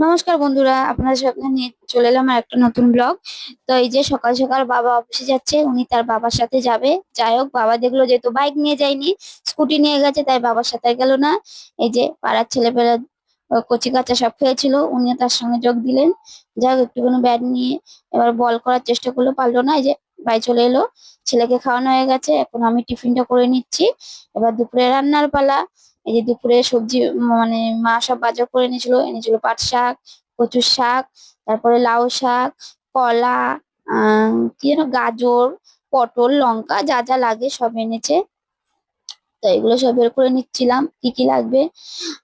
নমস্কার বন্ধুরা, আপনাদের সামনে নিয়ে চলে এলাম আর একটা নতুন ব্লগ। তো এই যে সকাল সকাল বাবা অফিসে যাচ্ছে, উনি তার বাবার সাথে যাবে। যাই হোক, বাবা দেখলো যেহেতু বাইক নিয়ে যায়নি, স্কুটি নিয়ে গেছে, তাই বাবার সাথে আর গেল না। এই যে পাড়ার ছেলেপেলে কচি কাঁচা সব খেয়েছিল, উনিও তার সঙ্গে যোগ দিলেন। যাই হোক, একটুখানি ব্যাট নিয়ে এবার বল করার চেষ্টা করলো, পারলো না। এই যে বাড়ি চলে এলো, ছেলেকে খাওয়ানো হয়ে গেছে, এখন আমি টিফিনটা করে নিচ্ছি। এবার দুপুরে রান্নার পালা। এই যে দুপুরে সবজি মানে মা সব বাজার করে এনেছিল, পাট শাক, কচুর শাক, তারপরে লাউ শাক, কলা, কি যেন, গাজর, পটল, লঙ্কা, যা যা লাগে সব এনেছে। তো এগুলো সব বের করে নিচ্ছিলাম কি কি লাগবে।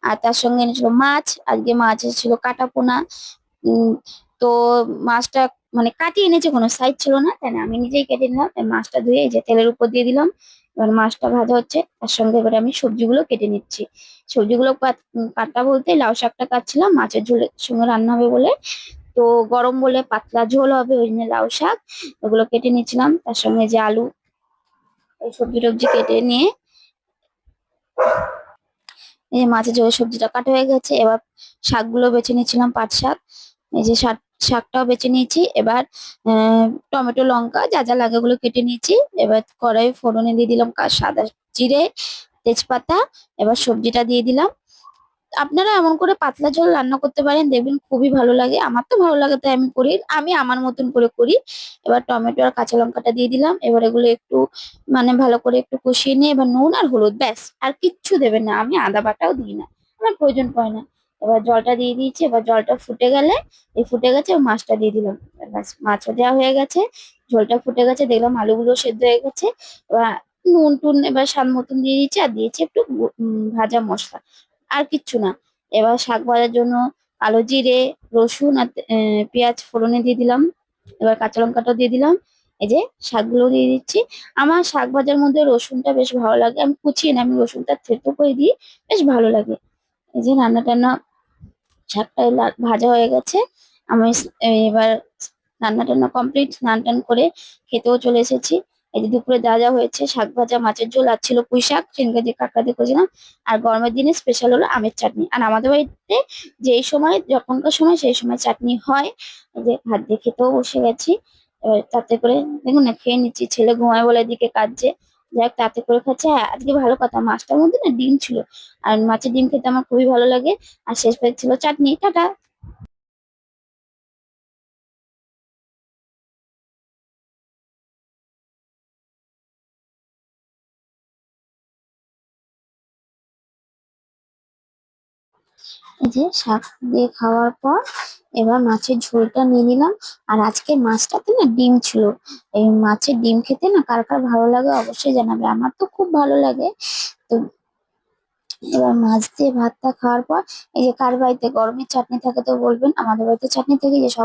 আর তার সঙ্গে এনেছিল মাছ, আজকে মাছ ছিল কাটা পোনা। উম তো মাছটা মানে কাটিয়ে এনেছে, কোনো সাইজ ছিল না, তাই না আমি নিজেই কেটে নিলাম। তাই মাছটা ধুয়ে এই যে তেলের উপর দিয়ে দিলাম। এবার মাছটা ভাজা হচ্ছে, তার সঙ্গে এবারে আমি সবজিগুলো কেটে নিচ্ছি। সবজিগুলো কাটা বলতে লাউ শাকটা কাটছিলাম, মাছের ঝোলের সঙ্গে রান্না হবে বলে। তো গরম বলে পাতলা ঝোল হবে, ওই জন্য লাউ শাক ওগুলো কেটে নিচ্ছিলাম। তার সঙ্গে যে আলু, এই সবজি টবজি কেটে নিয়ে এই যে মাছের ঝোলের সবজিটা কাটা হয়ে গেছে। এবার শাকগুলো বেছে নিচ্ছিলাম, পাট শাক। এই যে শাকটাও বেছে নিয়েছি। এবার টমেটো, লঙ্কা, যা যা লাগে ওগুলো কেটে নিয়েছি। এবার কড়াই ফোড়নে দিয়ে দিলাম সাদা জিরে, তেজপাতা। এবার সবজিটা দিয়ে দিলাম। আপনারা এমন করে পাতলা ঝোল রান্না করতে পারেন, দেখবেন খুবই ভালো লাগে। আমার তো ভালো লাগে, তাই আমি করি, আমি আমার মতন করে করি। এবার টমেটো আর কাঁচা লঙ্কাটা দিয়ে দিলাম। এবার এগুলো একটু মানে ভালো করে একটু কষিয়ে নিয়ে এবার নুন আর হলুদ, ব্যাস, আর কিচ্ছু দেবেন না। আমি আদা বাটাও দিই না, আমার প্রয়োজন পড়ে না। এবার জলটা দিয়ে দিয়েছি। এবার জলটা ফুটে গেলে, এই ফুটে গেছে, মাছটা দিয়ে দিলাম। ব্যাস, মাছও দেওয়া হয়ে গেছে, ঝোলটা ফুটে গেছে, দেখলাম আলুগুলো সেদ্ধ হয়ে গেছে। এবার নুন টুন এবার স্বাদ মতন দিয়ে দিচ্ছি, আর দিয়েছি একটু ভাজা মশলা, আর কিচ্ছু না। এবার শাক ভাজার জন্য কালো জিরে, রসুন আর পেঁয়াজ ফোড়নে দিয়ে দিলাম। এবার কাঁচা লঙ্কাটাও দিয়ে দিলাম। এই যে শাকগুলো দিয়ে দিচ্ছি। আমার শাক ভাজার মধ্যে রসুনটা বেশ ভালো লাগে, আমি কুচিয়ে না, আমি রসুনটা থেতো করে দিই, বেশ ভালো লাগে। এই যে রান্না টান্না, শাকটা ভাজা হয়ে গেছে। আমি এবার রান্না টান্না কমপ্লিট, স্নান টান করে খেতেও চলে এসেছি। এই যে দুপুরে যা যা হয়েছে, শাক ভাজা, মাছের ঝোল, আর ছিল পুঁই শাক, সেদিনকে যে কাঁকড়া দিয়ে করেছিলাম। আর গরমের দিনে স্পেশাল হলো আমের চাটনি। আর আমাদের বাড়িতে যেই সময়, যখনকার সময় সেই সময় চাটনি হয়। এই যে ভাত দিয়ে খেতেও বসে গেছি। এবার তাতে করে দেখুন না, খেয়ে নিচ্ছি, ছেলে ঘুমায় বলে এদিকে কাঁদছে। যাই হোক, তাতে করে খাচ্ছে। হ্যাঁ, আজকে ভালো কথা, মাছটার মধ্যে না ডিম ছিল, আর মাছের ডিম খেতে আমার খুবই ভালো লাগে। আর শেষ পেট ছিল চাটনি। টাটা। এই যে শাক দিয়ে খাওয়ার পর এবার মাছের ঝোলটা নিয়ে নিলাম। আর আজকে মাছটাতে না ডিম ছিল। এই মাছের ডিম খেতে না কার কার ভালো লাগে অবশ্যই জানাবে, আমার তো খুব ভালো লাগে। তো এবার মাছ দিয়ে ভাতটা খাওয়ার পর, এই যে কার বাড়িতে গরমের চাটনি থাকে তো বলবেন, আমাদের বাড়িতে চাটনি থেকে যে সব